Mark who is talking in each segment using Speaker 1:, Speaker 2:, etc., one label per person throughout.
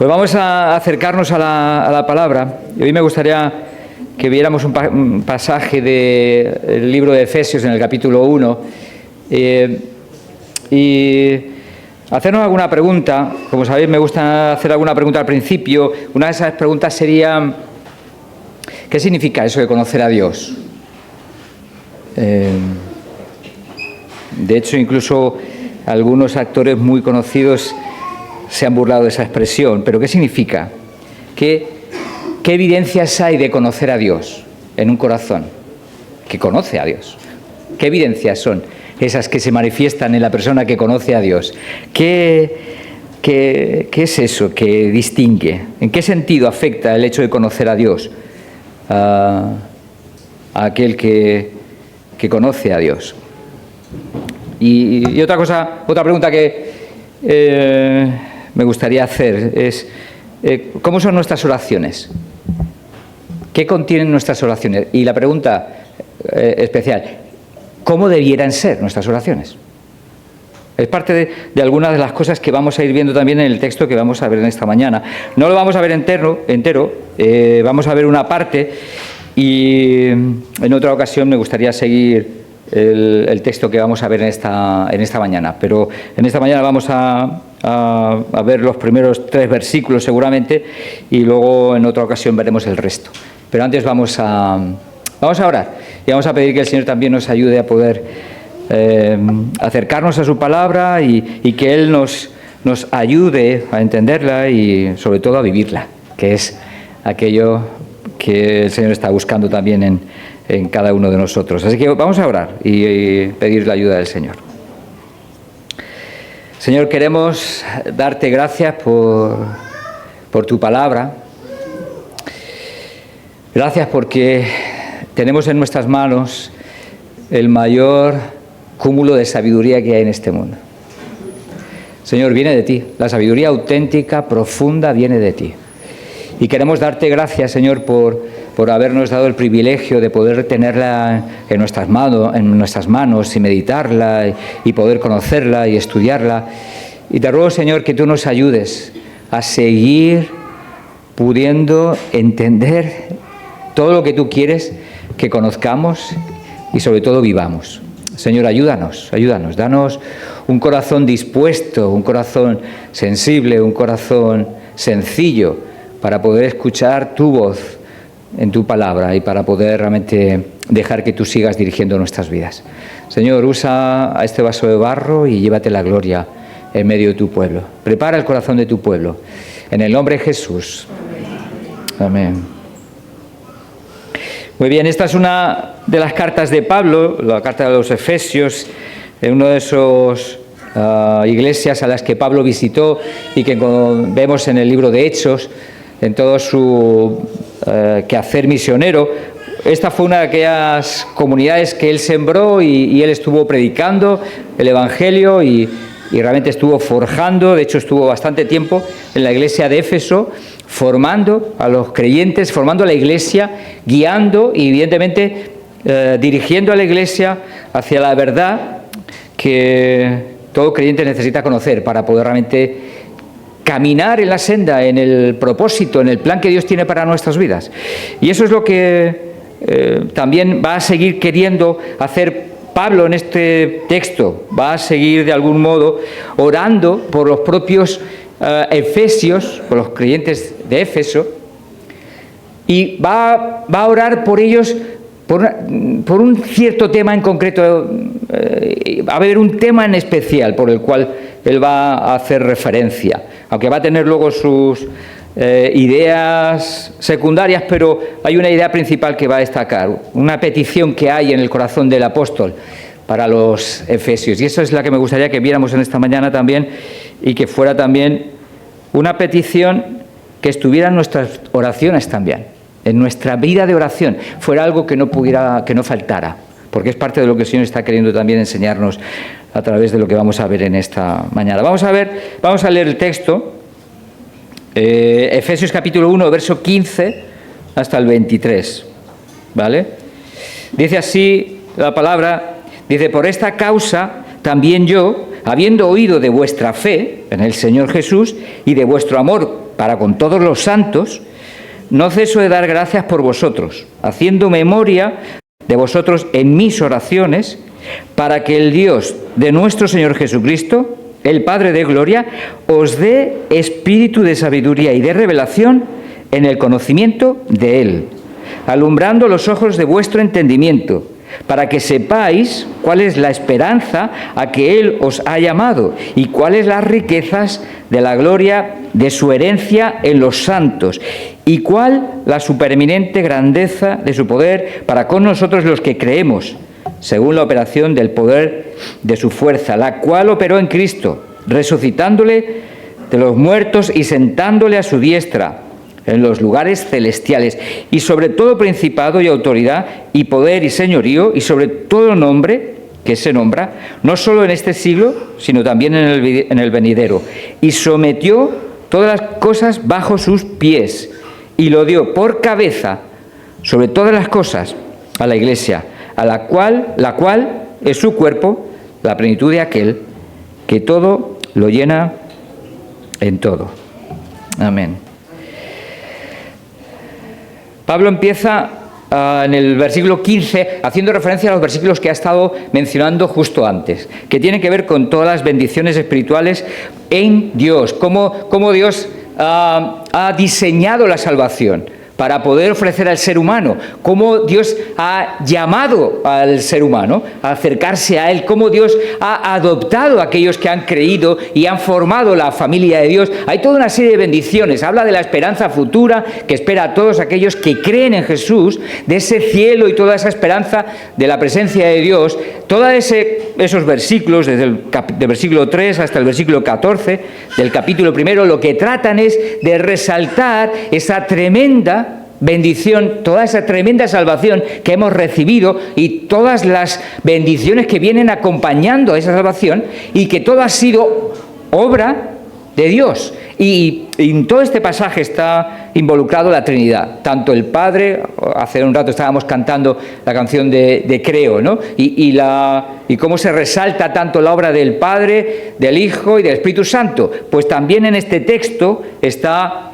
Speaker 1: Pues vamos a acercarnos a la palabra. Y hoy me gustaría que viéramos un pasaje del libro de Efesios en el capítulo 1 y hacernos alguna pregunta. Como sabéis, me gusta hacer alguna pregunta al principio. Una de esas preguntas sería: ¿qué significa eso de conocer a Dios? De hecho, incluso algunos actores muy conocidos se han burlado de esa expresión. ¿Pero qué significa? ¿Qué evidencias hay de conocer a Dios en un corazón que conoce a Dios? ¿Qué evidencias son esas que se manifiestan en la persona que conoce a Dios? ¿Qué es eso que distingue? ¿En qué sentido afecta el hecho de conocer a Dios a aquel que conoce a Dios? Y otra pregunta que me gustaría hacer es: ¿cómo son nuestras oraciones? ¿Qué contienen nuestras oraciones? Y la pregunta especial: ¿cómo debieran ser nuestras oraciones? Es parte de algunas de las cosas que vamos a ir viendo también en el texto que vamos a ver en esta mañana. No lo vamos a ver entero, vamos a ver una parte, y en otra ocasión me gustaría seguir el texto que vamos a ver en esta mañana. Pero en esta mañana vamos a ver los primeros 3 versículos seguramente, y luego en otra ocasión veremos el resto. Pero antes vamos a orar y vamos a pedir que el Señor también nos ayude a poder acercarnos a su palabra y que Él nos ayude a entenderla y sobre todo a vivirla, que es aquello que el Señor está buscando también en cada uno de nosotros. Así que vamos a orar y pedir la ayuda del Señor. Señor, queremos darte gracias por tu palabra. Gracias porque tenemos en nuestras manos el mayor cúmulo de sabiduría que hay en este mundo. Señor, viene de ti. La sabiduría auténtica, profunda, viene de ti. Y queremos darte gracias, Señor, por habernos dado el privilegio de poder tenerla en nuestras manos y meditarla y poder conocerla y estudiarla. Y te ruego, Señor, que tú nos ayudes a seguir pudiendo entender todo lo que tú quieres que conozcamos y sobre todo vivamos. Señor, ayúdanos, danos un corazón dispuesto, un corazón sensible, un corazón sencillo para poder escuchar tu voz en tu palabra y para poder realmente dejar que tú sigas dirigiendo nuestras vidas. Señor, usa a este vaso de barro y llévate la gloria en medio de tu pueblo. Prepara el corazón de tu pueblo. En el nombre de Jesús. Amén. Muy bien, esta es una de las cartas de Pablo, la carta de los Efesios, en una de esas iglesias a las que Pablo visitó y que vemos en el libro de Hechos, en todo su quehacer misionero. Esta fue una de aquellas comunidades que él sembró y él estuvo predicando el Evangelio y realmente estuvo forjando. De hecho, estuvo bastante tiempo en la iglesia de Éfeso, formando a los creyentes, formando a la iglesia, guiando y evidentemente dirigiendo a la iglesia hacia la verdad que todo creyente necesita conocer para poder realmente caminar en la senda, en el propósito, en el plan que Dios tiene para nuestras vidas. Y eso es lo que también va a seguir queriendo hacer Pablo en este texto. Va a seguir de algún modo orando por los propios efesios, por los creyentes de Éfeso, y va a orar por ellos por un cierto tema en concreto. Va a haber un tema en especial por el cual él va a hacer referencia, aunque va a tener luego sus ideas secundarias, pero hay una idea principal que va a destacar, una petición que hay en el corazón del apóstol para los efesios, y eso es la que me gustaría que viéramos en esta mañana también, y que fuera también una petición que estuviera en nuestras oraciones también, en nuestra vida de oración, fuera algo que no faltara, porque es parte de lo que el Señor está queriendo también enseñarnos a través de lo que vamos a ver en esta mañana. Vamos a leer el texto, Efesios capítulo 1, verso 15 hasta el 23, ¿vale? Dice así la palabra, dice: por esta causa también yo, habiendo oído de vuestra fe en el Señor Jesús y de vuestro amor para con todos los santos, no ceso de dar gracias por vosotros, haciendo memoria de vosotros en mis oraciones, para que el Dios de nuestro Señor Jesucristo, el Padre de gloria, os dé espíritu de sabiduría y de revelación en el conocimiento de Él, alumbrando los ojos de vuestro entendimiento, para que sepáis cuál es la esperanza a que Él os ha llamado y cuáles las riquezas de la gloria de su herencia en los santos y cuál la supereminente grandeza de su poder para con nosotros los que creemos, según la operación del poder de su fuerza, la cual operó en Cristo, resucitándole de los muertos y sentándole a su diestra en los lugares celestiales, y sobre todo principado y autoridad y poder y señorío, y sobre todo nombre que se nombra, no solo en este siglo, sino también en el venidero, y sometió todas las cosas bajo sus pies, y lo dio por cabeza sobre todas las cosas a la Iglesia, a la cual es su cuerpo, la plenitud de aquel que todo lo llena en todo. Amén. Pablo empieza en el versículo 15 haciendo referencia a los versículos que ha estado mencionando justo antes, que tienen que ver con todas las bendiciones espirituales en Dios, cómo Dios ha diseñado la salvación para poder ofrecer al ser humano, cómo Dios ha llamado al ser humano a acercarse a Él, cómo Dios ha adoptado a aquellos que han creído y han formado la familia de Dios. Hay toda una serie de bendiciones. Habla de la esperanza futura que espera a todos aquellos que creen en Jesús, de ese cielo y toda esa esperanza de la presencia de Dios. Todos esos versículos, desde el versículo 3 hasta el versículo 14 del capítulo 1, lo que tratan es de resaltar esa tremenda bendición, toda esa tremenda salvación que hemos recibido y todas las bendiciones que vienen acompañando a esa salvación, y que todo ha sido obra de Dios. Y en todo este pasaje está involucrado la Trinidad, tanto el Padre, hace un rato estábamos cantando la canción de Creo, ¿no? Y cómo se resalta tanto la obra del Padre, del Hijo y del Espíritu Santo. Pues también en este texto está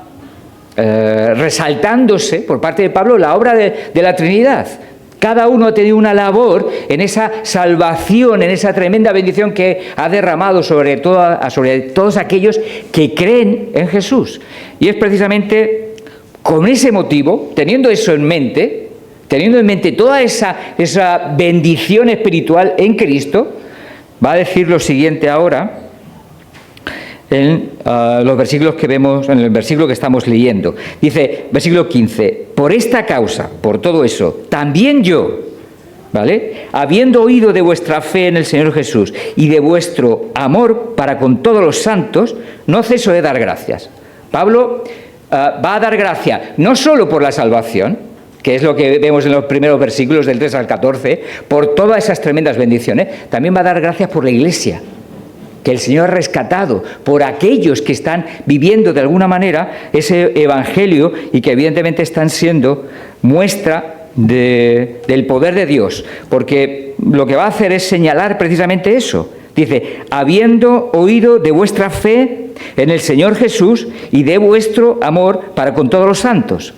Speaker 1: resaltándose por parte de Pablo la obra de la Trinidad. Cada uno ha tenido una labor en esa salvación, en esa tremenda bendición que ha derramado sobre todos aquellos que creen en Jesús. Y es precisamente con ese motivo, teniendo eso en mente, teniendo en mente toda esa bendición espiritual en Cristo, va a decir lo siguiente ahora en los versículos que vemos, en el versículo que estamos leyendo. Dice, versículo 15, por esta causa, por todo eso, también yo, ¿vale?, habiendo oído de vuestra fe en el Señor Jesús y de vuestro amor para con todos los santos, no ceso de dar gracias. Pablo va a dar gracia no solo por la salvación, que es lo que vemos en los primeros versículos del 3 al 14, por todas esas tremendas bendiciones, también va a dar gracias por la Iglesia, que el Señor ha rescatado, por aquellos que están viviendo de alguna manera ese evangelio y que evidentemente están siendo muestra del poder de Dios, porque lo que va a hacer es señalar precisamente eso. Dice, habiendo oído de vuestra fe en el Señor Jesús y de vuestro amor para con todos los santos.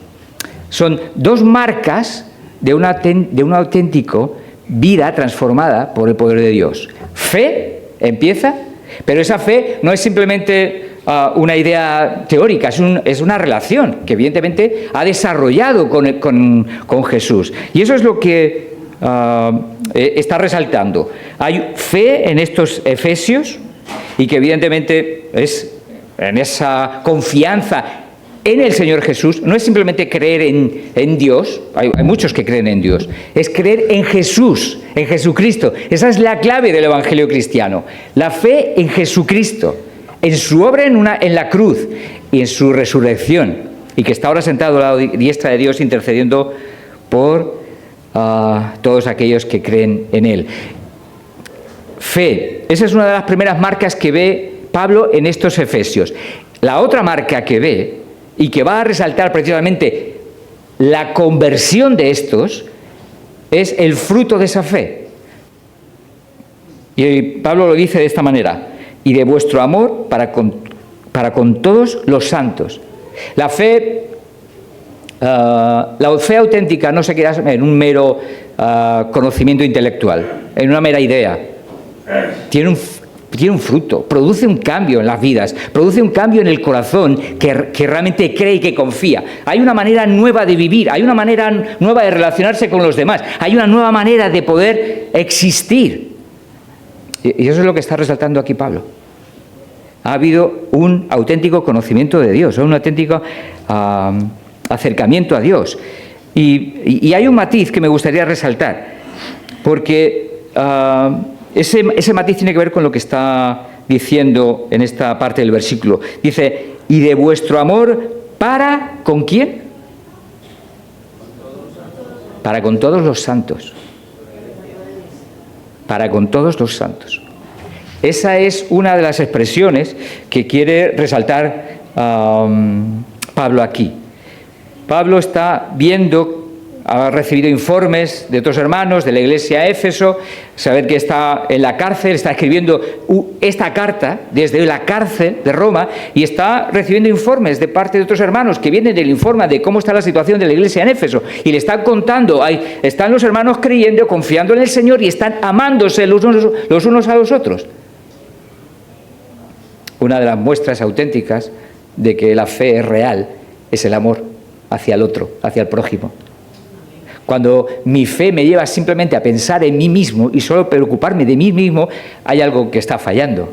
Speaker 1: Son dos marcas de un auténtico vida transformada por el poder de Dios. Fe empieza, pero esa fe no es simplemente una idea teórica, es una relación que evidentemente ha desarrollado con Jesús. Y eso es lo que está resaltando. Hay fe en estos efesios y que evidentemente es en esa confianza en el Señor Jesús. No es simplemente creer en Dios, hay muchos que creen en Dios, es creer en Jesús, en Jesucristo. Esa es la clave del Evangelio cristiano, la fe en Jesucristo, en su obra en la cruz y en su resurrección, y que está ahora sentado a la diestra de Dios intercediendo por todos aquellos que creen en Él. Fe, esa es una de las primeras marcas que ve Pablo en estos efesios. La otra marca que ve, y que va a resaltar precisamente la conversión de estos, es el fruto de esa fe. Y Pablo lo dice de esta manera, y de vuestro amor para con todos los santos. La fe auténtica no se queda en un mero conocimiento intelectual, en una mera idea. Tiene un fruto, produce un cambio en las vidas, produce un cambio en el corazón que realmente cree y que confía. Hay una manera nueva de vivir, hay una manera nueva de relacionarse con los demás, hay una nueva manera de poder existir. Y eso es lo que está resaltando aquí Pablo. Ha habido un auténtico conocimiento de Dios, un auténtico acercamiento a Dios. Y hay un matiz que me gustaría resaltar, porque ese matiz tiene que ver con lo que está diciendo en esta parte del versículo. Dice, y de vuestro amor para, ¿con quién? Para con todos los santos. Para con todos los santos. Esa es una de las expresiones que quiere resaltar Pablo aquí. Pablo está viendo, ha recibido informes de otros hermanos de la iglesia de Éfeso, saber que está en la cárcel, está escribiendo esta carta desde la cárcel de Roma y está recibiendo informes de parte de otros hermanos que vienen del informe de cómo está la situación de la iglesia en Éfeso y le están contando, están los hermanos creyendo, confiando en el Señor y están amándose los unos a los otros. Una de las muestras auténticas de que la fe es real es el amor hacia el otro, hacia el prójimo. Cuando mi fe me lleva simplemente a pensar en mí mismo y solo preocuparme de mí mismo, hay algo que está fallando.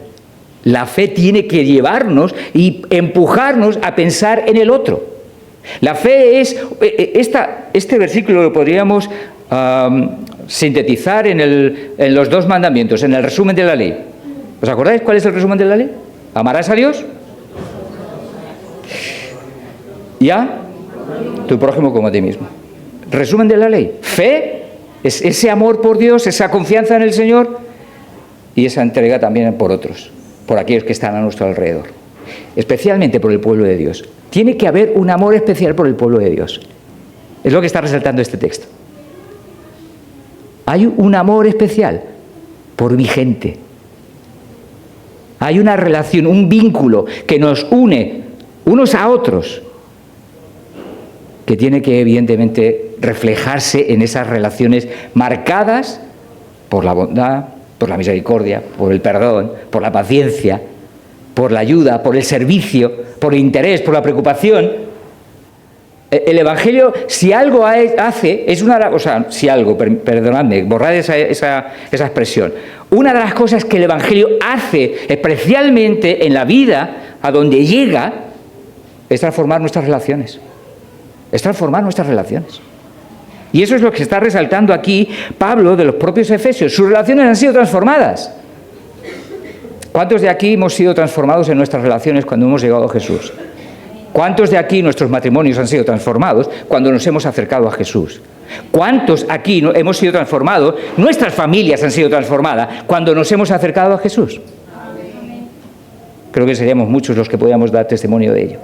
Speaker 1: La fe tiene que llevarnos y empujarnos a pensar en el otro. La fe es... Este versículo lo podríamos sintetizar en los 2 mandamientos, en el resumen de la ley. ¿Os acordáis cuál es el resumen de la ley? ¿Amarás a Dios? Y a tu prójimo como a ti mismo. Resumen de la ley. Fe es ese amor por Dios, esa confianza en el Señor y esa entrega también por otros, por aquellos que están a nuestro alrededor. Especialmente por el pueblo de Dios. Tiene que haber un amor especial por el pueblo de Dios. Es lo que está resaltando este texto. Hay un amor especial por mi gente. Hay una relación, un vínculo que nos une unos a otros, que tiene que evidentemente reflejarse en esas relaciones marcadas por la bondad, por la misericordia, por el perdón, por la paciencia, por la ayuda, por el servicio, por el interés, por la preocupación. El Evangelio, si algo hace, es una... O sea, si algo, perdonadme, borrad esa expresión. Una de las cosas que el Evangelio hace, especialmente en la vida, a donde llega, es transformar nuestras relaciones. Es transformar nuestras relaciones. Y eso es lo que está resaltando aquí Pablo de los propios Efesios. Sus relaciones han sido transformadas. ¿Cuántos de aquí hemos sido transformados en nuestras relaciones cuando hemos llegado a Jesús? ¿Cuántos de aquí nuestros matrimonios han sido transformados cuando nos hemos acercado a Jesús? ¿Cuántos aquí hemos sido transformados, nuestras familias han sido transformadas cuando nos hemos acercado a Jesús? Creo que seríamos muchos los que podíamos dar testimonio de ello.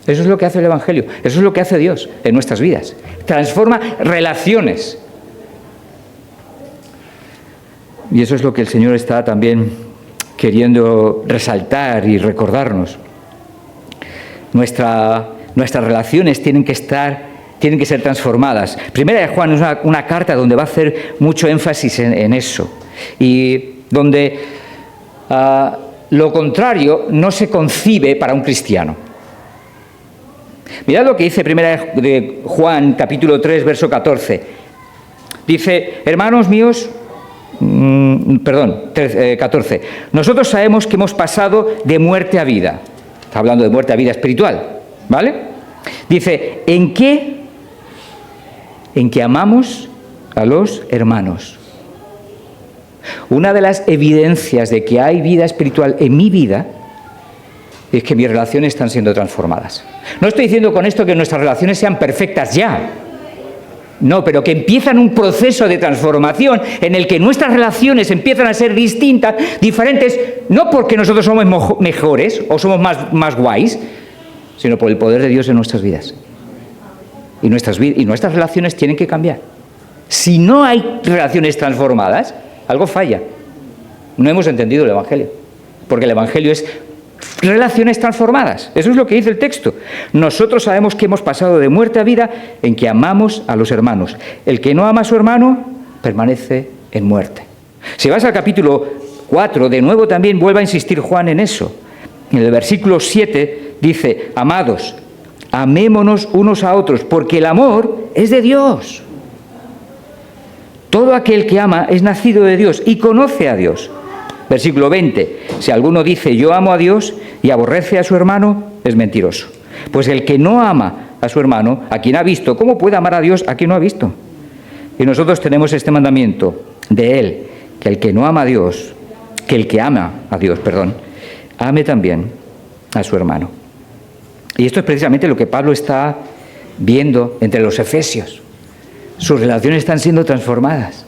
Speaker 1: Eso es lo que hace el Evangelio, eso es lo que hace Dios en nuestras vidas. Transforma relaciones. Y eso es lo que el Señor está también queriendo resaltar y recordarnos. Nuestras relaciones tienen que ser transformadas. Primera de Juan es una carta donde va a hacer mucho énfasis en eso. Y donde lo contrario no se concibe para un cristiano. Mirad lo que dice Primera de Juan, capítulo 3, verso 14. Dice, hermanos míos, 14. Nosotros sabemos que hemos pasado de muerte a vida. Está hablando de muerte a vida espiritual, ¿vale? Dice, ¿en qué? En que amamos a los hermanos. Una de las evidencias de que hay vida espiritual en mi vida es que mis relaciones están siendo transformadas. No estoy diciendo con esto que nuestras relaciones sean perfectas ya. No, pero que empiezan un proceso de transformación en el que nuestras relaciones empiezan a ser distintas, diferentes, no porque nosotros somos mejores o somos más guays, sino por el poder de Dios en nuestras vidas. Y nuestras relaciones tienen que cambiar. Si no hay relaciones transformadas, algo falla. No hemos entendido el Evangelio, porque el Evangelio es relaciones transformadas. Eso es lo que dice el texto. Nosotros sabemos que hemos pasado de muerte a vida en que amamos a los hermanos. El que no ama a su hermano permanece en muerte. Si vas al capítulo 4, de nuevo también vuelve a insistir Juan en eso. En el versículo 7 dice: amados, amémonos unos a otros, porque el amor es de Dios. Todo aquel que ama es nacido de Dios y conoce a Dios. Versículo 20. Si alguno dice yo amo a Dios y aborrece a su hermano, es mentiroso. Pues el que no ama a su hermano, a quien ha visto, ¿cómo puede amar a Dios a quien no ha visto? Y nosotros tenemos este mandamiento de Él, que el que no ama a Dios, que el que ama a Dios, ame también a su hermano. Y esto es precisamente lo que Pablo está viendo entre los efesios. Sus relaciones están siendo transformadas.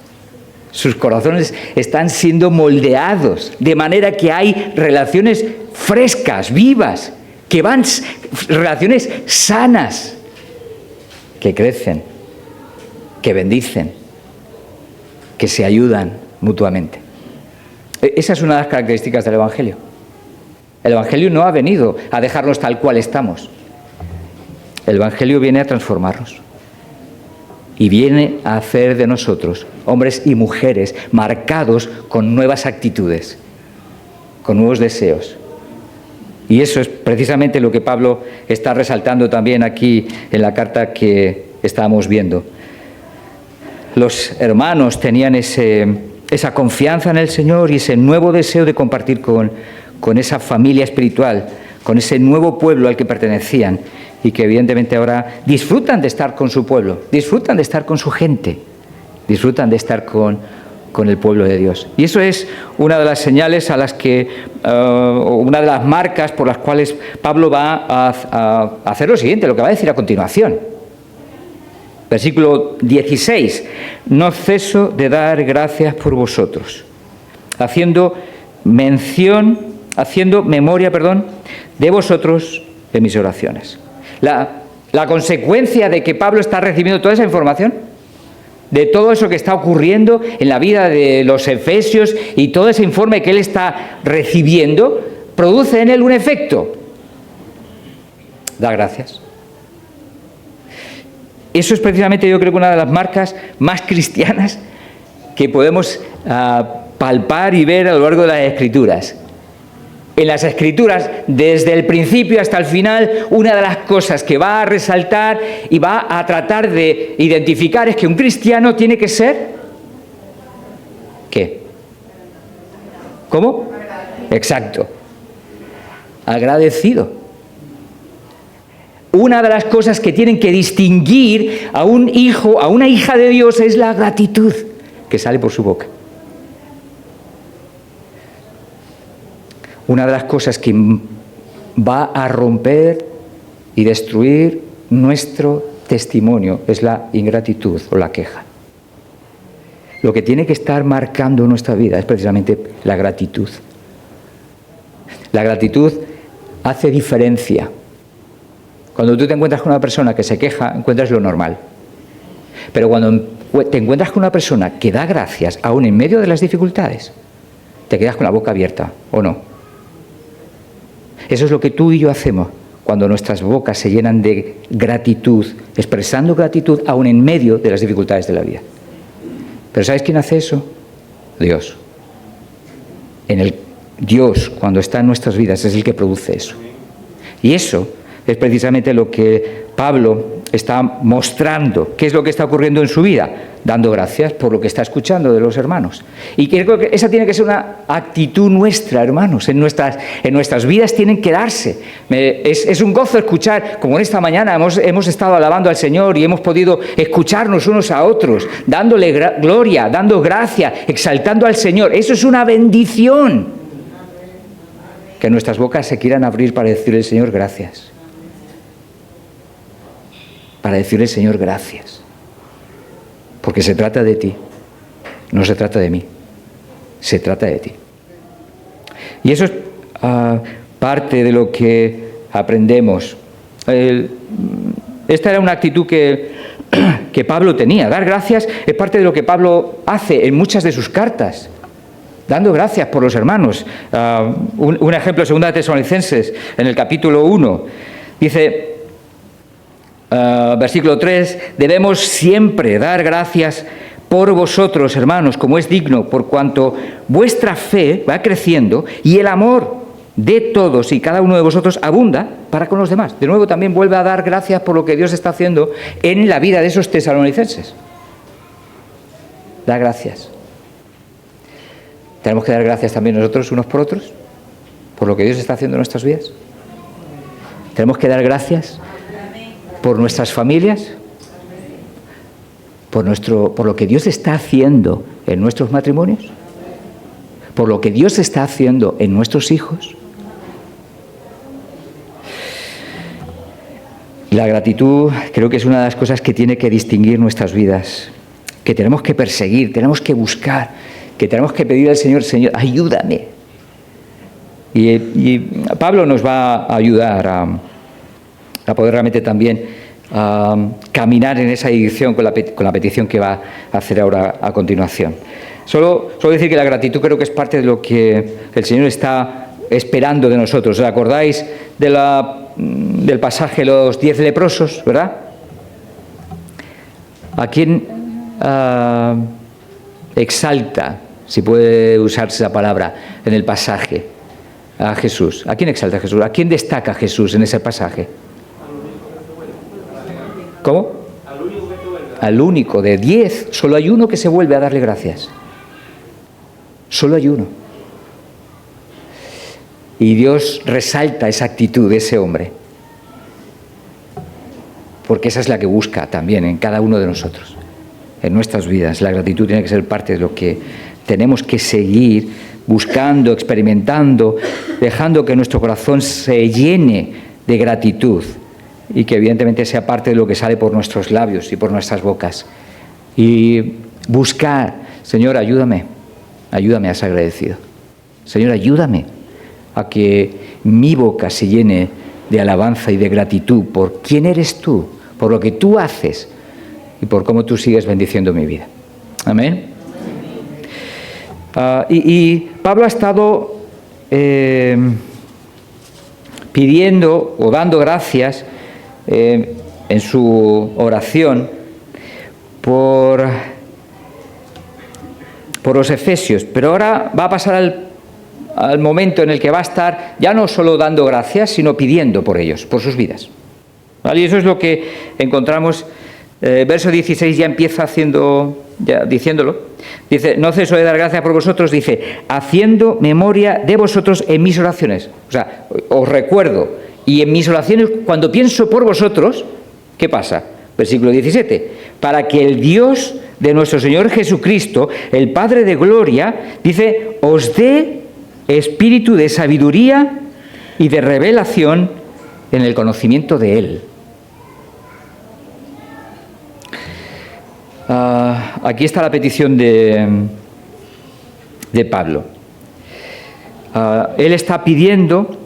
Speaker 1: Sus corazones están siendo moldeados, de manera que hay relaciones frescas, vivas, que van, relaciones sanas, que crecen, que bendicen, que se ayudan mutuamente. Esa es una de las características del Evangelio. El Evangelio no ha venido a dejarnos tal cual estamos. El Evangelio viene a transformarnos. Y viene a hacer de nosotros hombres y mujeres marcados con nuevas actitudes, con nuevos deseos. Y eso es precisamente lo que Pablo está resaltando también aquí en la carta que estábamos viendo. Los hermanos tenían esa confianza en el Señor y ese nuevo deseo de compartir con esa familia espiritual, con ese nuevo pueblo al que pertenecían, y que evidentemente ahora disfrutan de estar con su pueblo, disfrutan de estar con su gente, disfrutan de estar con el pueblo de Dios. Y eso es una de las señales a las que, una de las marcas por las cuales Pablo va a hacer lo siguiente, lo que va a decir a continuación. Versículo 16: no ceso de dar gracias por vosotros, haciendo memoria de vosotros en mis oraciones. La consecuencia de que Pablo está recibiendo toda esa información, de todo eso que está ocurriendo en la vida de los efesios y todo ese informe que él está recibiendo, produce en él un efecto. Da gracias. Eso es precisamente, yo creo, que una de las marcas más cristianas que podemos palpar y ver a lo largo de las Escrituras. En las Escrituras, desde el principio hasta el final, una de las cosas que va a resaltar y va a tratar de identificar es que un cristiano tiene que ser... ¿Qué? ¿Cómo? Exacto. Agradecido. Una de las cosas que tienen que distinguir a un hijo, a una hija de Dios, es la gratitud que sale por su boca. Una de las cosas que va a romper y destruir nuestro testimonio es la ingratitud o la queja. Lo que tiene que estar marcando nuestra vida es precisamente la gratitud. La gratitud hace diferencia. Cuando tú te encuentras con una persona que se queja, encuentras lo normal. Pero cuando te encuentras con una persona que da gracias, aún en medio de las dificultades, te quedas con la boca abierta, ¿o no? Eso es lo que tú y yo hacemos cuando nuestras bocas se llenan de gratitud, expresando gratitud aún en medio de las dificultades de la vida. Pero ¿sabes quién hace eso? Dios. Dios, cuando está en nuestras vidas, es el que produce eso. Y eso es precisamente lo que Pablo está mostrando. ¿Qué es lo que está ocurriendo en su vida? Dando gracias por lo que está escuchando de los hermanos. Y creo que esa tiene que ser una actitud nuestra, hermanos. En nuestras vidas tienen que darse. Es un gozo escuchar, como en esta mañana hemos estado alabando al Señor y hemos podido escucharnos unos a otros, dándole gloria, dando gracia, exaltando al Señor. Eso es una bendición. Que nuestras bocas se quieran abrir para decirle al Señor gracias. Para decirle, Señor, gracias. Porque se trata de ti, no se trata de mí, se trata de ti. Y eso es parte de lo que aprendemos. Esta era una actitud que Pablo tenía. Dar gracias es parte de lo que Pablo hace en muchas de sus cartas. dando gracias por los hermanos. Un ejemplo, 2 Tesalonicenses, en el capítulo 1, dice, versículo 3, debemos siempre dar gracias por vosotros, hermanos, como es digno, por cuanto vuestra fe va creciendo y el amor de todos y cada uno de vosotros abunda para con los demás. De nuevo también vuelve a dar gracias por lo que Dios está haciendo en la vida de esos tesalonicenses. Da gracias. Tenemos que dar gracias también nosotros unos por otros, por lo que Dios está haciendo en nuestras vidas. Tenemos que dar gracias por nuestras familias, por lo que Dios está haciendo en nuestros matrimonios, por lo que Dios está haciendo en nuestros hijos. La gratitud creo que es una de las cosas que tiene que distinguir nuestras vidas, que tenemos que perseguir, tenemos que buscar, que tenemos que pedir al Señor, Señor, ayúdame. Y Pablo nos va a ayudar a poder realmente también caminar en esa dirección con la petición que va a hacer ahora a continuación. Solo decir que la gratitud creo que es parte de lo que el Señor está esperando de nosotros. ¿Os acordáis del pasaje de los 10 leprosos, verdad? ¿A quién exalta, si puede usarse esa palabra, en el pasaje? A Jesús. ¿A quién exalta a Jesús? ¿A quién destaca Jesús en ese pasaje? ¿Cómo? Al único. De 10, solo hay uno que se vuelve a darle gracias. Solo hay uno. Y Dios resalta esa actitud de ese hombre. Porque esa es la que busca también en cada uno de nosotros, en nuestras vidas. La gratitud tiene que ser parte de lo que tenemos que seguir buscando, experimentando, dejando que nuestro corazón se llene de gratitud y que evidentemente sea parte de lo que sale por nuestros labios y por nuestras bocas. Y buscar, Señor, ayúdame a ser agradecido. Señor, ayúdame a que mi boca se llene de alabanza y de gratitud por quién eres tú, por lo que tú haces y por cómo tú sigues bendiciendo mi vida. Amén. Y Pablo ha estado pidiendo o dando gracias en su oración por los efesios, pero ahora va a pasar al momento en el que va a estar ya no solo dando gracias, sino pidiendo por ellos, por sus vidas. ¿Vale? Y eso es lo que encontramos. Verso 16 ya empieza diciéndolo. Dice, no ceso de dar gracias por vosotros, dice, haciendo memoria de vosotros en mis oraciones. O sea, os recuerdo, y en mis oraciones, cuando pienso por vosotros, ¿qué pasa? Versículo 17, para que el Dios de nuestro Señor Jesucristo, el Padre de gloria, dice, os dé espíritu de sabiduría y de revelación en el conocimiento de Él. Aquí está la petición de Pablo. Él está pidiendo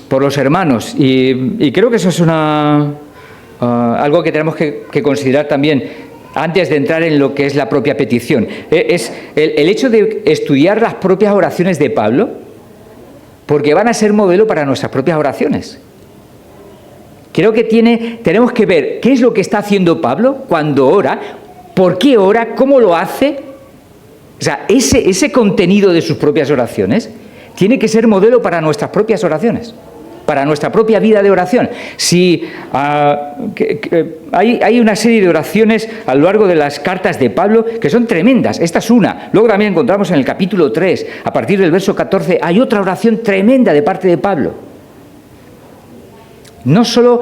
Speaker 1: por los hermanos y creo que eso es algo que tenemos que considerar también antes de entrar en lo que es la propia petición. Es el hecho de estudiar las propias oraciones de Pablo, porque van a ser modelo para nuestras propias oraciones. Creo que tenemos que ver qué es lo que está haciendo Pablo cuando ora, por qué ora, cómo lo hace. O sea, ese contenido de sus propias oraciones tiene que ser modelo para nuestras propias oraciones, para nuestra propia vida de oración. Si hay una serie de oraciones a lo largo de las cartas de Pablo que son tremendas. Esta es una. Luego también encontramos en el capítulo 3, a partir del verso 14, hay otra oración tremenda de parte de Pablo. No solo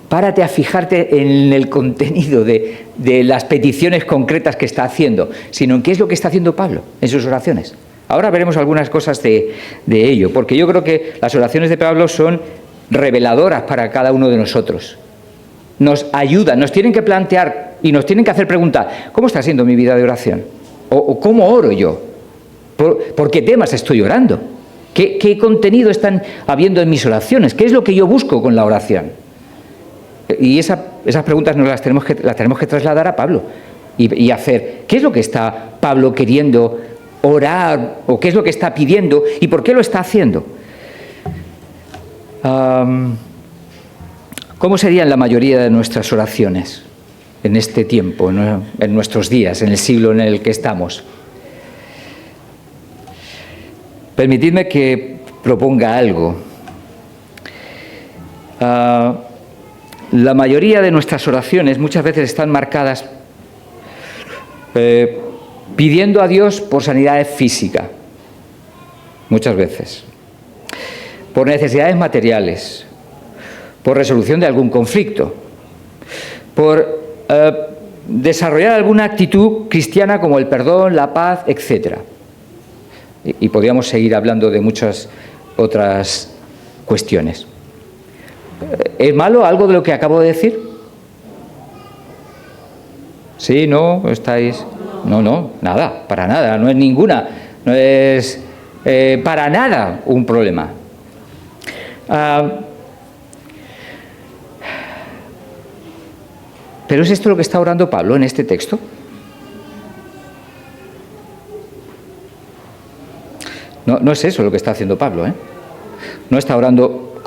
Speaker 1: párate a fijarte en el contenido de las peticiones concretas que está haciendo, sino en qué es lo que está haciendo Pablo en sus oraciones. Ahora veremos algunas cosas de ello, porque yo creo que las oraciones de Pablo son reveladoras para cada uno de nosotros. Nos ayudan, nos tienen que plantear y nos tienen que hacer preguntar, ¿cómo está siendo mi vida de oración? ¿O cómo oro yo? ¿Por qué temas estoy orando? ¿Qué contenido están habiendo en mis oraciones? ¿Qué es lo que yo busco con la oración? Y esas preguntas las tenemos que trasladar a Pablo y hacer. ¿Qué es lo que está Pablo queriendo orar o qué es lo que está pidiendo y por qué lo está haciendo. ¿Cómo serían la mayoría de nuestras oraciones en este tiempo, en nuestros días, en el siglo en el que estamos? Permitidme que proponga algo. La mayoría de nuestras oraciones muchas veces están marcadas pidiendo a Dios por sanidad física, muchas veces, por necesidades materiales, por resolución de algún conflicto, por desarrollar alguna actitud cristiana como el perdón, la paz, etc. Y podríamos seguir hablando de muchas otras cuestiones. ¿Es malo algo de lo que acabo de decir? ¿Sí? ¿No? ¿Estáis? No, nada, para nada, no es ninguna, no es para nada un problema. ¿Pero es esto lo que está orando Pablo en este texto? No es eso lo que está haciendo Pablo, ¿eh? No está orando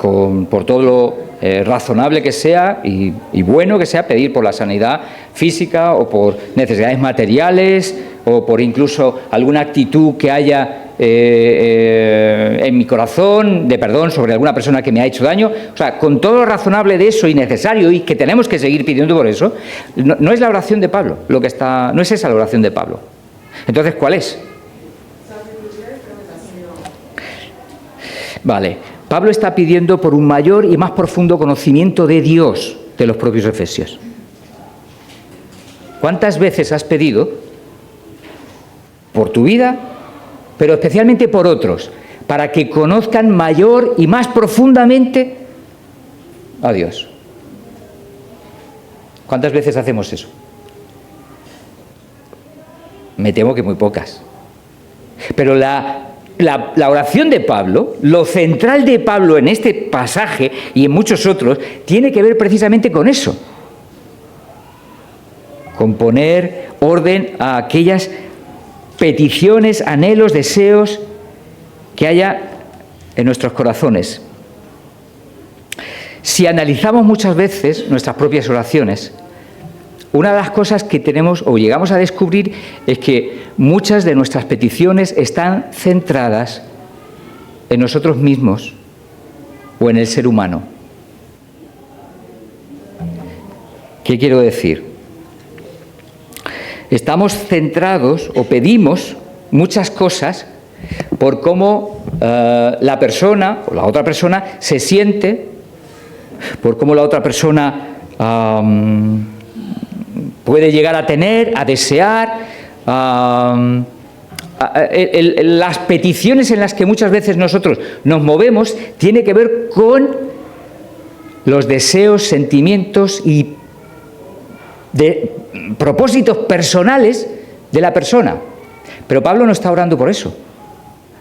Speaker 1: por todo lo razonable que sea y bueno que sea pedir por la sanidad física o por necesidades materiales o por incluso alguna actitud que haya en mi corazón de perdón sobre alguna persona que me ha hecho daño. O sea, con todo lo razonable de eso y necesario y que tenemos que seguir pidiendo por eso, no es la oración de Pablo no es esa la oración de Pablo. Entonces, ¿cuál es? Vale, Pablo está pidiendo por un mayor y más profundo conocimiento de Dios de los propios efesios. ¿Cuántas veces has pedido por tu vida, pero especialmente por otros, para que conozcan mayor y más profundamente a Dios? ¿Cuántas veces hacemos eso? Me temo que muy pocas. Pero la oración de Pablo, lo central de Pablo en este pasaje y en muchos otros, tiene que ver precisamente con eso. Con poner orden a aquellas peticiones, anhelos, deseos que haya en nuestros corazones. Si analizamos muchas veces nuestras propias oraciones, una de las cosas que tenemos o llegamos a descubrir es que muchas de nuestras peticiones están centradas en nosotros mismos o en el ser humano. ¿Qué quiero decir? Estamos centrados o pedimos muchas cosas por cómo la persona o la otra persona se siente, por cómo la otra persona puede llegar a tener, a desear. Las peticiones en las que muchas veces nosotros nos movemos tiene que ver con los deseos, sentimientos y de propósitos personales de la persona. Pero Pablo no está orando por eso.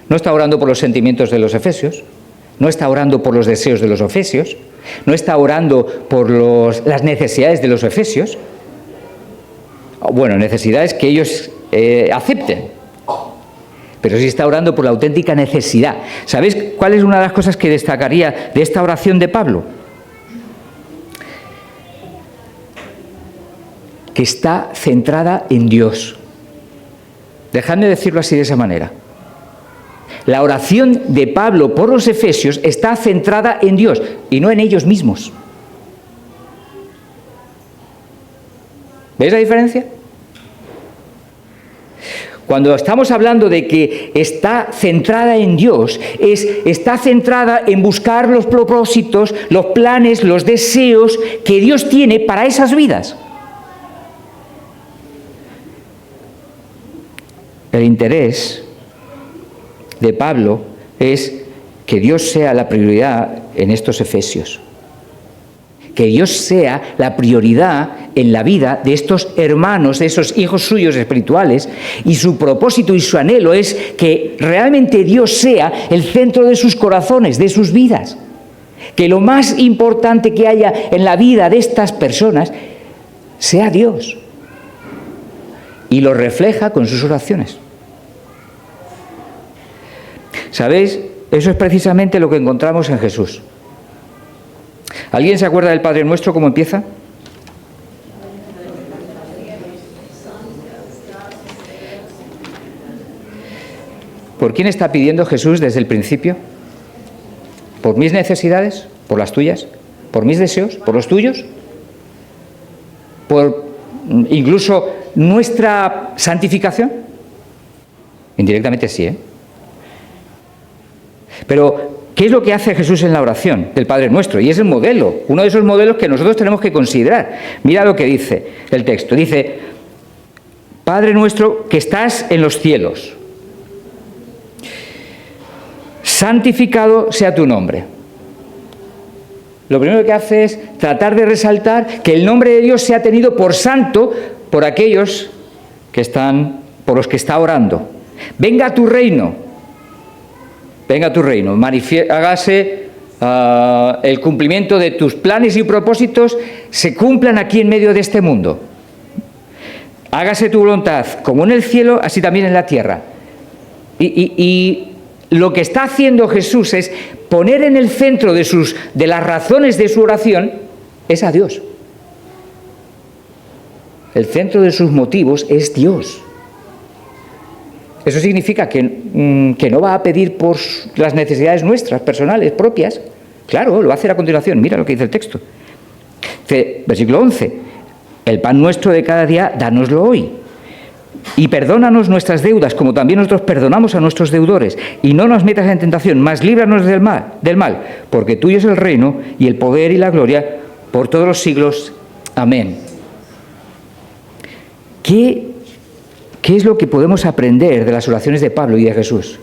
Speaker 1: No está orando por los sentimientos de los efesios, no está orando por los deseos de los efesios, no está orando por las necesidades de los efesios. Bueno, necesidades que ellos acepten, pero sí está orando por la auténtica necesidad. ¿Sabéis cuál es una de las cosas que destacaría de esta oración de Pablo? Que está centrada en Dios. Dejadme decirlo así de esa manera. La oración de Pablo por los efesios está centrada en Dios y no en ellos mismos. ¿Veis la diferencia? Cuando estamos hablando de que está centrada en Dios, está centrada en buscar los propósitos, los planes, los deseos que Dios tiene para esas vidas. El interés de Pablo es que Dios sea la prioridad en estos efesios. Que Dios sea la prioridad en la vida de estos hermanos, de esos hijos suyos espirituales, y su propósito y su anhelo es que realmente Dios sea el centro de sus corazones, de sus vidas. Que lo más importante que haya en la vida de estas personas sea Dios. Y lo refleja con sus oraciones. ¿Sabéis? Eso es precisamente lo que encontramos en Jesús. ¿Alguien se acuerda del Padre Nuestro cómo empieza? ¿Por quién está pidiendo Jesús desde el principio? ¿Por mis necesidades? ¿Por las tuyas? ¿Por mis deseos? ¿Por los tuyos? ¿Por incluso nuestra santificación? Indirectamente sí, ¿eh? Pero, ¿qué es lo que hace Jesús en la oración del Padre Nuestro? Y es el modelo, uno de esos modelos que nosotros tenemos que considerar. Mira lo que dice el texto. Dice, Padre Nuestro que estás en los cielos, santificado sea tu nombre. Lo primero que hace es tratar de resaltar que el nombre de Dios sea tenido por santo por aquellos que están, por los que está orando. Venga tu reino, hágase el cumplimiento de tus planes y propósitos, se cumplan aquí en medio de este mundo. Hágase tu voluntad, como en el cielo, así también en la tierra. Y lo que está haciendo Jesús es poner en el centro de las razones de su oración es a Dios. El centro de sus motivos es Dios. Eso significa que no va a pedir por las necesidades nuestras, personales, propias. Claro, lo va a hacer a continuación. Mira lo que dice el texto. Dice, versículo 11. El pan nuestro de cada día, dánoslo hoy. Y perdónanos nuestras deudas, como también nosotros perdonamos a nuestros deudores. Y no nos metas en tentación, mas líbranos del mal. Porque tuyo es el reino, y el poder y la gloria, por todos los siglos. Amén. ¿Qué es lo que podemos aprender de las oraciones de Pablo y de Jesús?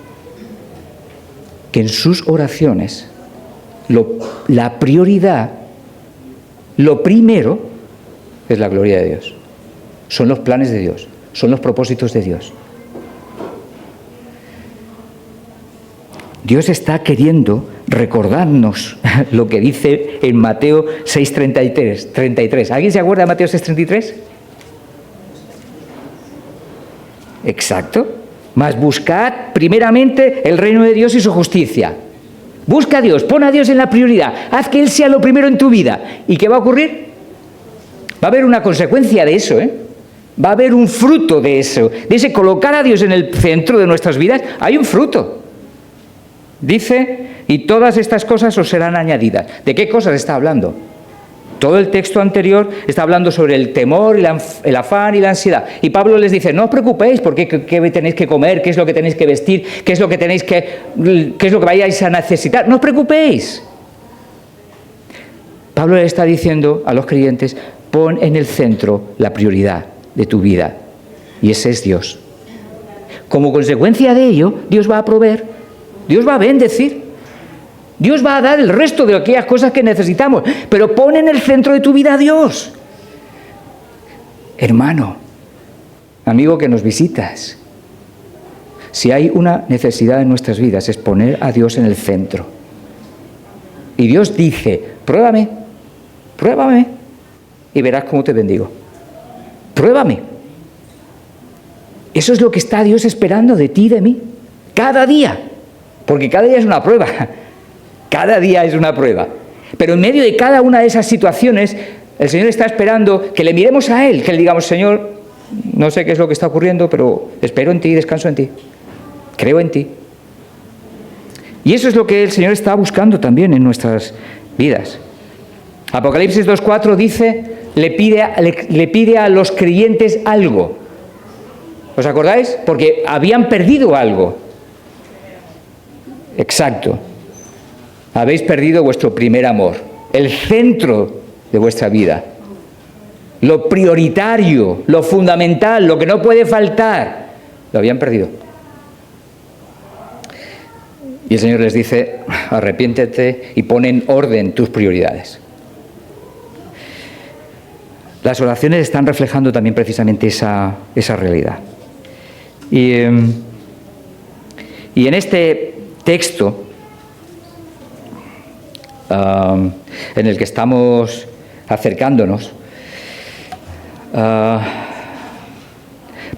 Speaker 1: Que en sus oraciones, la prioridad, lo primero, es la gloria de Dios. Son los planes de Dios. Son los propósitos de Dios. Dios está queriendo recordarnos lo que dice en Mateo 6:33. ¿Alguien se acuerda de Mateo 6:33? Exacto. Mas buscad primeramente el reino de Dios y su justicia. Busca a Dios, pon a Dios en la prioridad. Haz que Él sea lo primero en tu vida. ¿Y qué va a ocurrir? Va a haber una consecuencia de eso, ¿eh? Va a haber un fruto de eso, de ese colocar a Dios en el centro de nuestras vidas. Hay un fruto. Dice, y todas estas cosas os serán añadidas. ¿De qué cosas está hablando? Todo el texto anterior está hablando sobre el temor, el afán y la ansiedad. Y Pablo les dice, no os preocupéis por qué tenéis que comer, qué es lo que tenéis que vestir, qué es lo que vayáis a necesitar. No os preocupéis. Pablo le está diciendo a los creyentes, pon en el centro la prioridad de tu vida, y ese es Dios. Como consecuencia de ello, Dios va a proveer, Dios va a bendecir, Dios va a dar el resto de aquellas cosas que necesitamos, pero pon en el centro de tu vida a Dios. Hermano, amigo que nos visitas, si hay una necesidad en nuestras vidas es poner a Dios en el centro. Y Dios dice, pruébame, y verás cómo te bendigo. Pruébame. Eso es lo que está Dios esperando de ti y de mí. Cada día. Porque cada día es una prueba. Cada día es una prueba. Pero en medio de cada una de esas situaciones, el Señor está esperando que le miremos a Él, que le digamos, Señor, no sé qué es lo que está ocurriendo, pero espero en ti, descanso en ti. Creo en ti. Y eso es lo que el Señor está buscando también en nuestras vidas. Apocalipsis 2:4 dice, le pide a los creyentes algo. ¿Os acordáis? Porque habían perdido algo. Exacto. Habéis perdido vuestro primer amor, el centro de vuestra vida. Lo prioritario, lo fundamental, lo que no puede faltar, lo habían perdido. Y el Señor les dice, arrepiéntete y pon en orden tus prioridades. Las oraciones están reflejando también precisamente esa realidad. Y en este texto en el que estamos acercándonos,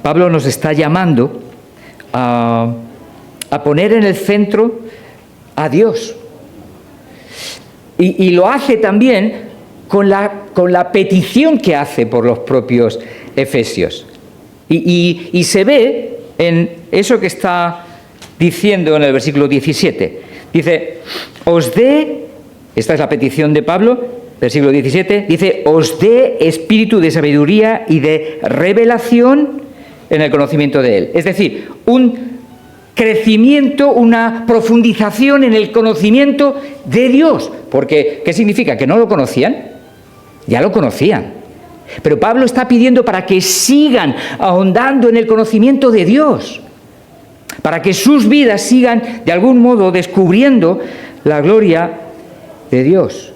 Speaker 1: Pablo nos está llamando a a poner en el centro a Dios. Y lo hace también con la petición que hace por los propios efesios. Y se ve en eso que está diciendo en el versículo 17. Dice, os dé, esta es la petición de Pablo, versículo 17, dice, os dé espíritu de sabiduría y de revelación en el conocimiento de Él. Es decir, un crecimiento, una profundización en el conocimiento de Dios. Porque, ¿qué significa? ¿Que no lo conocían? Ya lo conocían. Pero Pablo está pidiendo para que sigan ahondando en el conocimiento de Dios, para que sus vidas sigan de algún modo descubriendo la gloria de Dios.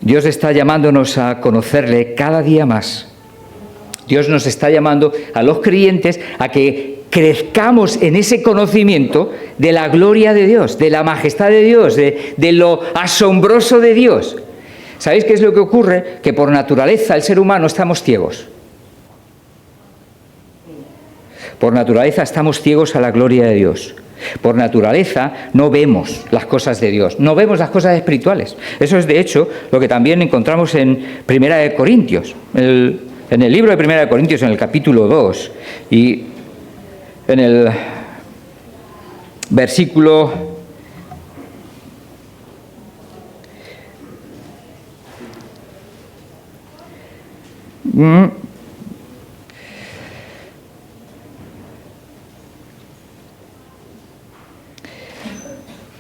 Speaker 1: Dios está llamándonos a conocerle cada día más. Dios nos está llamando a los creyentes a que crezcamos en ese conocimiento de la gloria de Dios, de la majestad de Dios, de lo asombroso de Dios. ¿Sabéis qué es lo que ocurre? Que por naturaleza el ser humano estamos ciegos. Por naturaleza estamos ciegos a la gloria de Dios. Por naturaleza no vemos las cosas de Dios, no vemos las cosas espirituales. Eso es de hecho lo que también encontramos en Primera de Corintios, en el libro de Primera de Corintios, en el capítulo 2, y en el versículo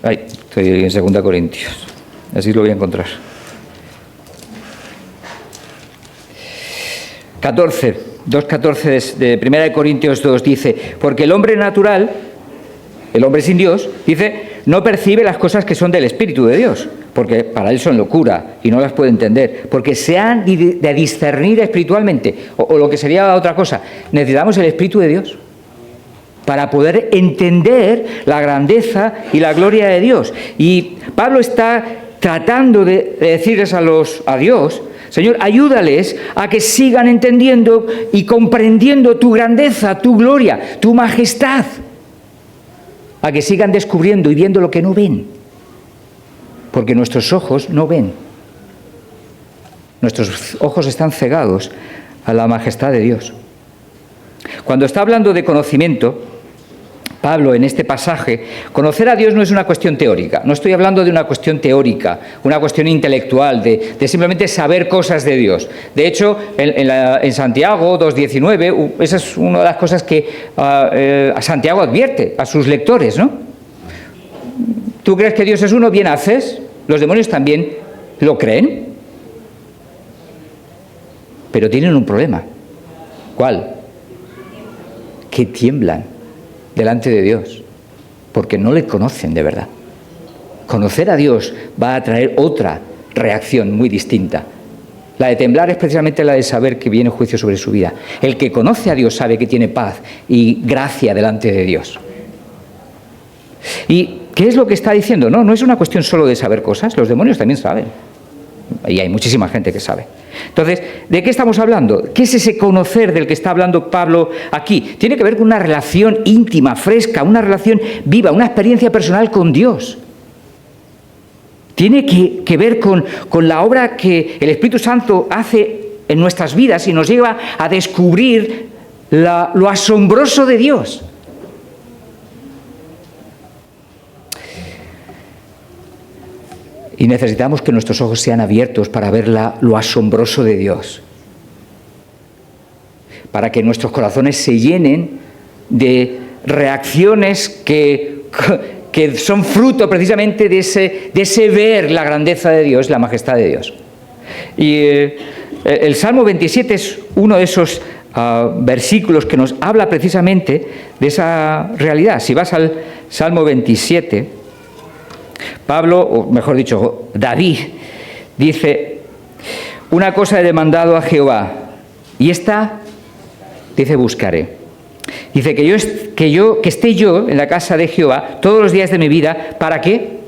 Speaker 1: 'Estoy en 2 Corintios, así lo voy a encontrar. 2.14 de 1 Corintios 2 dice, porque el hombre natural, el hombre sin Dios, dice, no percibe las cosas que son del Espíritu de Dios, porque para él son locura y no las puede entender, porque se han de discernir espiritualmente, o lo que sería otra cosa, necesitamos el Espíritu de Dios para poder entender la grandeza y la gloria de Dios. Y Pablo está tratando de decirles a Dios, Señor, ayúdales a que sigan entendiendo y comprendiendo tu grandeza, tu gloria, tu majestad, a que sigan descubriendo y viendo lo que no ven, porque nuestros ojos no ven. Nuestros ojos están cegados a la majestad de Dios. Cuando está hablando de conocimiento, Pablo en este pasaje, conocer a Dios no es una cuestión teórica, no estoy hablando de una cuestión teórica, una cuestión intelectual, de simplemente saber cosas de Dios. De hecho, en Santiago 2.19, esa es una de las cosas que Santiago advierte a sus lectores, ¿no? ¿Tú crees que Dios es uno? Bien haces. Los demonios también lo creen, pero tienen un problema. ¿Cuál? Que tiemblan delante de Dios, porque no le conocen de verdad. Conocer a Dios va a traer otra reacción muy distinta. La de temblar es precisamente la de saber que viene juicio sobre su vida. El que conoce a Dios sabe que tiene paz y gracia delante de Dios. ¿Y qué es lo que está diciendo? No es una cuestión solo de saber cosas, los demonios también saben. Y hay muchísima gente que sabe. Entonces, ¿de qué estamos hablando? ¿Qué es ese conocer del que está hablando Pablo aquí? Tiene que ver con una relación íntima, fresca, una relación viva, una experiencia personal con Dios. Tiene que ver con la obra que el Espíritu Santo hace en nuestras vidas y nos lleva a descubrir lo asombroso de Dios. Y necesitamos que nuestros ojos sean abiertos para ver lo asombroso de Dios. Para que nuestros corazones se llenen de reacciones que son fruto precisamente de ese ver la grandeza de Dios, la majestad de Dios. Y el Salmo 27 es uno de esos versículos que nos habla precisamente de esa realidad. Si vas al Salmo 27... Pablo, o mejor dicho, David, dice, una cosa he demandado a Jehová, y esta, dice, buscaré. Dice que esté yo en la casa de Jehová todos los días de mi vida, ¿para qué?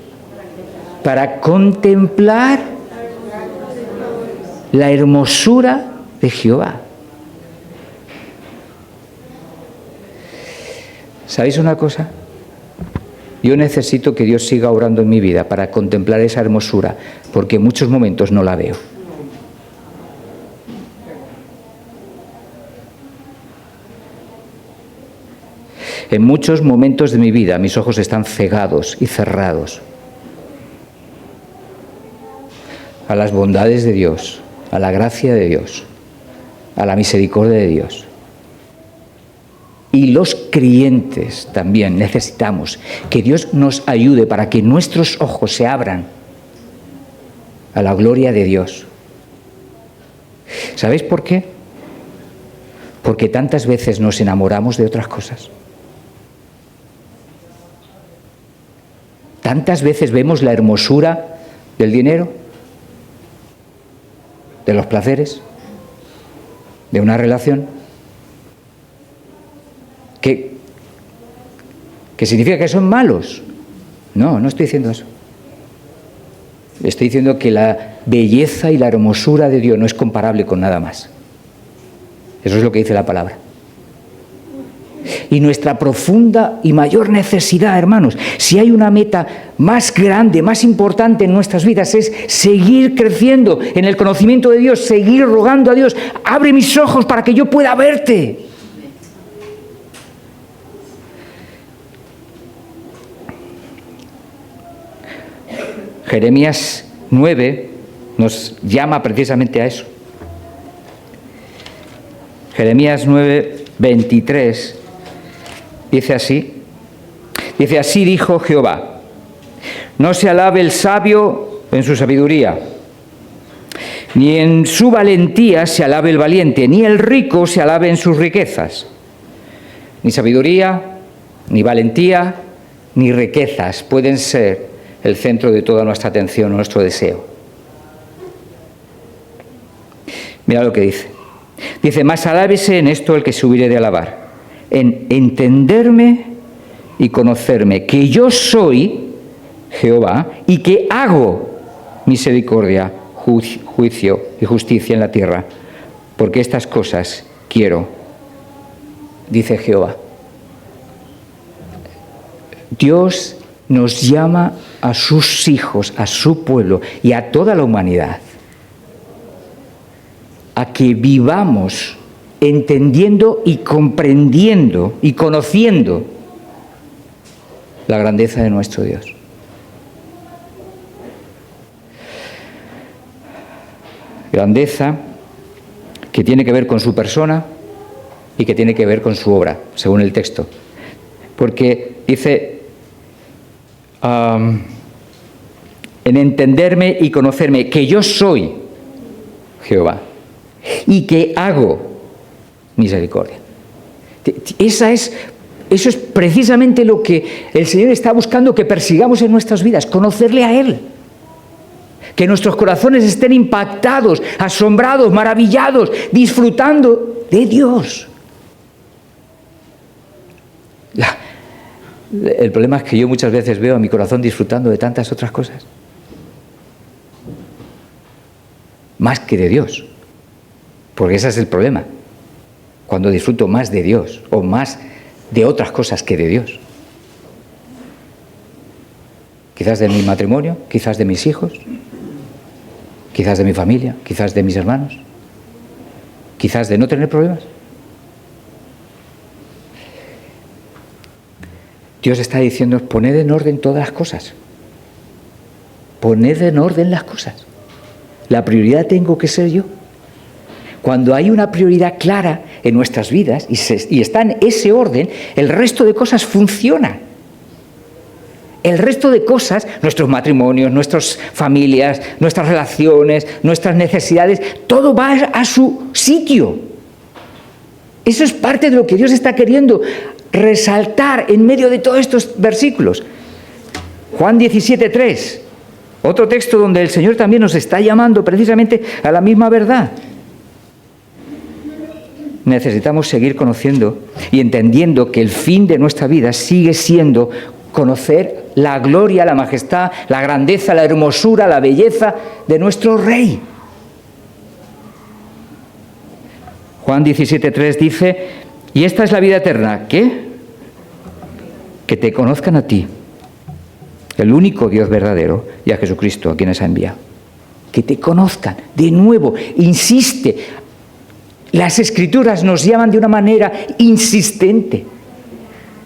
Speaker 1: Para contemplar la hermosura de Jehová. ¿Sabéis una cosa? Yo necesito que Dios siga obrando en mi vida para contemplar esa hermosura, porque en muchos momentos no la veo. En muchos momentos de mi vida mis ojos están cegados y cerrados a las bondades de Dios, a la gracia de Dios, a la misericordia de Dios. Y los creyentes también necesitamos que Dios nos ayude para que nuestros ojos se abran a la gloria de Dios. ¿Sabéis por qué? Porque tantas veces nos enamoramos de otras cosas. Tantas veces vemos la hermosura del dinero, de los placeres, de una relación, que significa que son malos. No, no estoy diciendo eso. Estoy diciendo que la belleza y la hermosura de Dios no es comparable con nada más. Eso es lo que dice la palabra. Y nuestra profunda y mayor necesidad, hermanos, si hay una meta más grande, más importante en nuestras vidas, es seguir creciendo en el conocimiento de Dios, seguir rogando a Dios, abre mis ojos para que yo pueda verte. Jeremías 9 nos llama precisamente a eso. Jeremías 9, 23 dice así. Dice: así dijo Jehová: no se alabe el sabio en su sabiduría, ni en su valentía se alabe el valiente, ni el rico se alabe en sus riquezas. Ni sabiduría, ni valentía, ni riquezas pueden ser el centro de toda nuestra atención, nuestro deseo. Mira lo que dice. Dice: más alábese en esto el que se hubiere de alabar, en entenderme y conocerme, que yo soy Jehová y que hago misericordia, juicio y justicia en la tierra, porque estas cosas quiero, dice Jehová. Dios nos llama a sus hijos, a su pueblo y a toda la humanidad a que vivamos entendiendo y comprendiendo y conociendo la grandeza de nuestro Dios. Grandeza que tiene que ver con su persona y que tiene que ver con su obra, según el texto. Porque dice: en entenderme y conocerme, que yo soy Jehová y que hago misericordia. Eso es precisamente lo que el Señor está buscando que persigamos en nuestras vidas, conocerle a Él. Que nuestros corazones estén impactados, asombrados, maravillados, disfrutando de Dios. El problema es que yo muchas veces veo a mi corazón disfrutando de tantas otras cosas, más que de Dios, porque ese es el problema, cuando disfruto más de Dios o más de otras cosas que de Dios. Quizás de mi matrimonio, quizás de mis hijos, quizás de mi familia, quizás de mis hermanos, quizás de no tener problemas. Dios está diciendo: poned en orden todas las cosas. Poned en orden las cosas. La prioridad tengo que ser yo. Cuando hay una prioridad clara en nuestras vidas y está en ese orden, el resto de cosas funciona. El resto de cosas, nuestros matrimonios, nuestras familias, nuestras relaciones, nuestras necesidades, todo va a su sitio. Eso es parte de lo que Dios está queriendo resaltar en medio de todos estos versículos. Juan 17:3, otro texto donde el Señor también nos está llamando precisamente a la misma verdad. Necesitamos seguir conociendo y entendiendo que el fin de nuestra vida sigue siendo conocer la gloria, la majestad, la grandeza, la hermosura, la belleza de nuestro Rey. Juan 17:3 dice: y esta es la vida eterna. ¿Qué? que te conozcan a ti, el único Dios verdadero, y a Jesucristo, a quienes ha enviado. Que te conozcan. De nuevo, insiste. Las Escrituras nos llaman de una manera insistente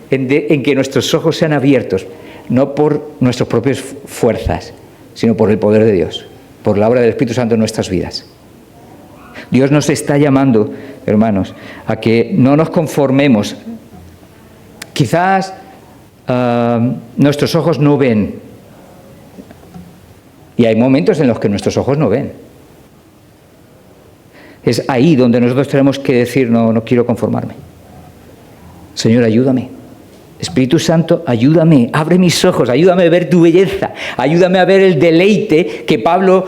Speaker 1: en que nuestros ojos sean abiertos, no por nuestras propias fuerzas, sino por el poder de Dios, por la obra del Espíritu Santo en nuestras vidas. Dios nos está llamando, hermanos, a que no nos conformemos. Quizás nuestros ojos no ven, y hay momentos en los que nuestros ojos no ven. Es ahí donde nosotros tenemos que decir, no quiero conformarme. Señor, ayúdame. Espíritu Santo, ayúdame, abre mis ojos, ayúdame a ver tu belleza, ayúdame a ver el deleite que Pablo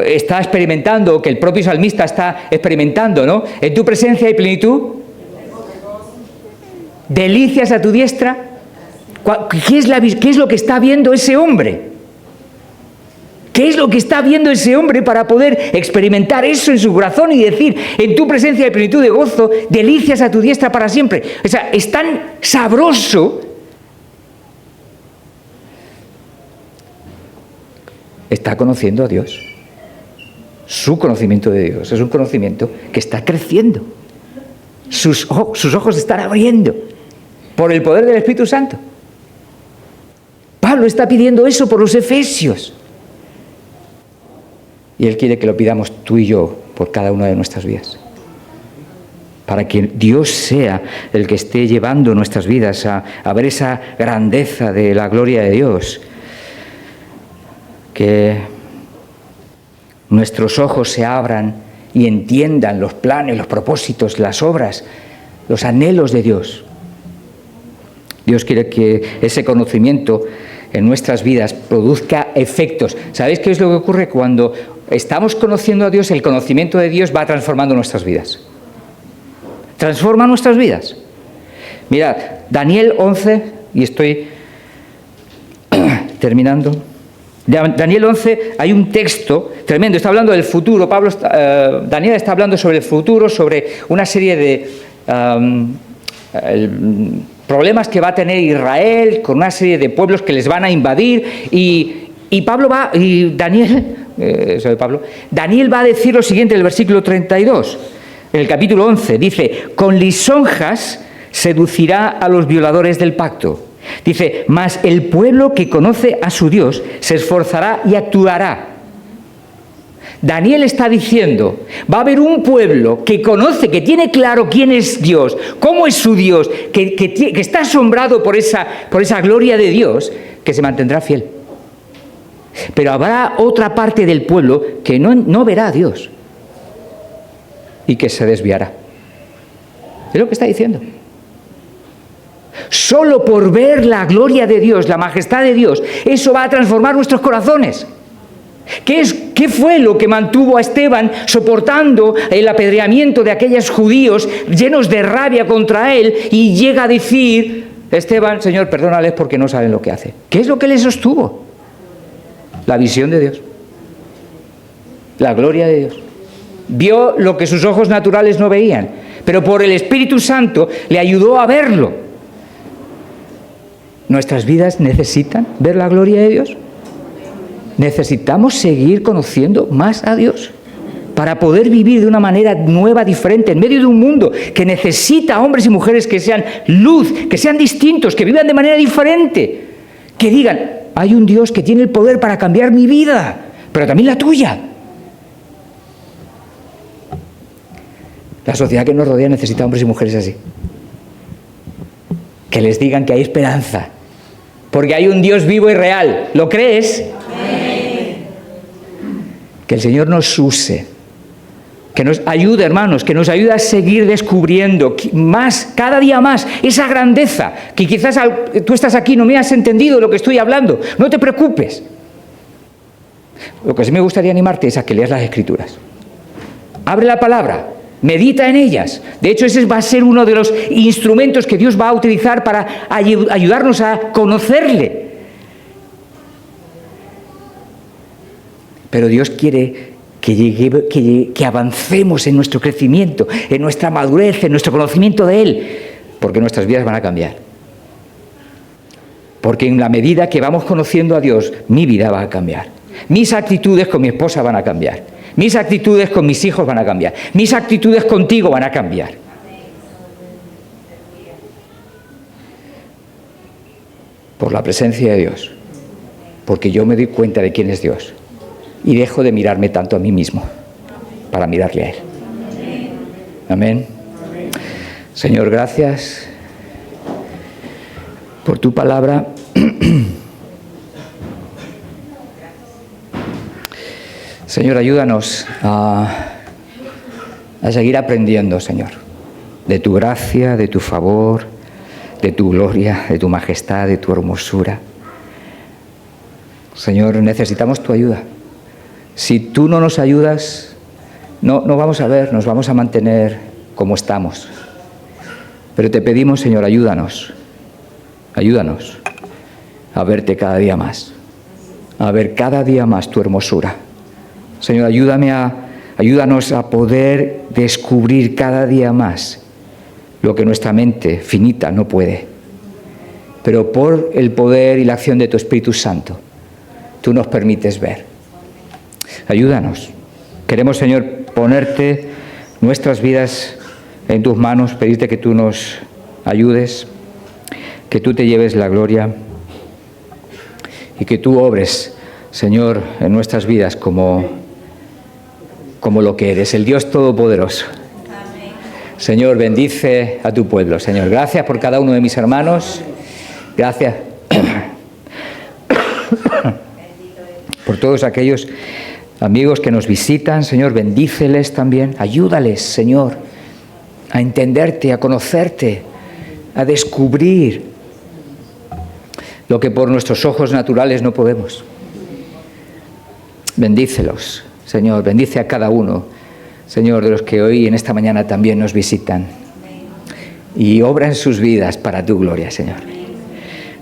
Speaker 1: está experimentando, o que el propio salmista está experimentando, ¿no? En tu presencia hay plenitud, delicias a tu diestra. ¿Qué es lo que está viendo ese hombre? ¿Qué es lo que está viendo ese hombre para poder experimentar eso en su corazón y decir, en tu presencia hay plenitud de gozo, delicias a tu diestra para siempre? O sea, es tan sabroso. Está conociendo a Dios. Su conocimiento de Dios es un conocimiento que está creciendo. Sus ojos se están abriendo por el poder del Espíritu Santo. Pablo está pidiendo eso por los efesios. Y Él quiere que lo pidamos tú y yo por cada una de nuestras vidas. Para que Dios sea el que esté llevando nuestras vidas a ver esa grandeza de la gloria de Dios. Que nuestros ojos se abran y entiendan los planes, los propósitos, las obras, los anhelos de Dios. Dios quiere que ese conocimiento en nuestras vidas produzca efectos. ¿Sabéis qué es lo que ocurre cuando estamos conociendo a Dios? El conocimiento de Dios va transformando nuestras vidas. Transforma nuestras vidas. Mirad, Daniel 11, y estoy terminando. Daniel 11, hay un texto tremendo, está hablando del futuro. Daniel está hablando sobre el futuro, sobre una serie de problemas que va a tener Israel con una serie de pueblos que les van a invadir, y Daniel va a decir lo siguiente en el versículo 32, en el capítulo 11, dice: con lisonjas seducirá a los violadores del pacto. Dice: mas el pueblo que conoce a su Dios se esforzará y actuará. Daniel está diciendo, va a haber un pueblo que conoce, que tiene claro quién es Dios, cómo es su Dios, que está asombrado por esa gloria de Dios, que se mantendrá fiel. Pero habrá otra parte del pueblo que no verá a Dios y que se desviará. Es lo que está diciendo. Solo por ver la gloria de Dios, la majestad de Dios, eso va a transformar nuestros corazones. ¿Qué fue lo que mantuvo a Esteban soportando el apedreamiento de aquellos judíos llenos de rabia contra él, y llega a decir: Esteban, Señor, perdónales porque no saben lo que hacen? ¿Qué es lo que le sostuvo? La visión de Dios, la gloria de Dios. Vio lo que sus ojos naturales no veían, pero por el Espíritu Santo le ayudó a verlo. ¿Nuestras vidas necesitan ver la gloria de Dios? Necesitamos seguir conociendo más a Dios para poder vivir de una manera nueva, diferente, en medio de un mundo que necesita hombres y mujeres que sean luz, que sean distintos, que vivan de manera diferente, que digan: hay un Dios que tiene el poder para cambiar mi vida, pero también la tuya. La sociedad que nos rodea necesita hombres y mujeres así, que les digan que hay esperanza, porque hay un Dios vivo y real. ¿Lo crees? Que el Señor nos use, que nos ayude, hermanos, que nos ayude a seguir descubriendo más, cada día más, esa grandeza, que quizás tú estás aquí y no me has entendido lo que estoy hablando. No te preocupes. Lo que sí me gustaría animarte es a que leas las Escrituras. Abre la palabra, medita en ellas. De hecho, ese va a ser uno de los instrumentos que Dios va a utilizar para ayudarnos a conocerle. Pero Dios quiere que avancemos en nuestro crecimiento, en nuestra madurez, en nuestro conocimiento de Él, porque nuestras vidas van a cambiar. Porque en la medida que vamos conociendo a Dios, mi vida va a cambiar. Mis actitudes con mi esposa van a cambiar. Mis actitudes con mis hijos van a cambiar. Mis actitudes contigo van a cambiar. Por la presencia de Dios. Porque yo me doy cuenta de quién es Dios. Y dejo de mirarme tanto a mí mismo para mirarle a Él. Amén. Señor, gracias por tu palabra. Señor, ayúdanos a seguir aprendiendo, Señor, de tu gracia, de tu favor, de tu gloria, de tu majestad, de tu hermosura. Señor, necesitamos tu ayuda. Si tú no nos ayudas, no vamos a ver, nos vamos a mantener como estamos. Pero te pedimos, Señor, ayúdanos a verte cada día más, a ver cada día más tu hermosura. Señor, ayúdanos a poder descubrir cada día más lo que nuestra mente finita no puede. Pero por el poder y la acción de tu Espíritu Santo, tú nos permites ver. Ayúdanos. Queremos, Señor, ponerte nuestras vidas en tus manos, pedirte que tú nos ayudes, que tú te lleves la gloria y que tú obres, Señor, en nuestras vidas como lo que eres, el Dios Todopoderoso. Amén. Señor, bendice a tu pueblo. Señor, gracias por cada uno de mis hermanos. Gracias por todos aquellos amigos que nos visitan. Señor, bendíceles también. Ayúdales, Señor, a entenderte, a conocerte, a descubrir lo que por nuestros ojos naturales no podemos. Bendícelos, Señor, bendice a cada uno, Señor, de los que hoy en esta mañana también nos visitan. Y obra en sus vidas para tu gloria, Señor.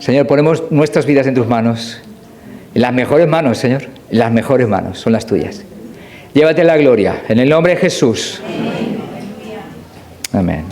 Speaker 1: Señor, ponemos nuestras vidas en tus manos, en las mejores manos, Señor, en las mejores manos, son las tuyas. Llévate la gloria, en el nombre de Jesús. Amén.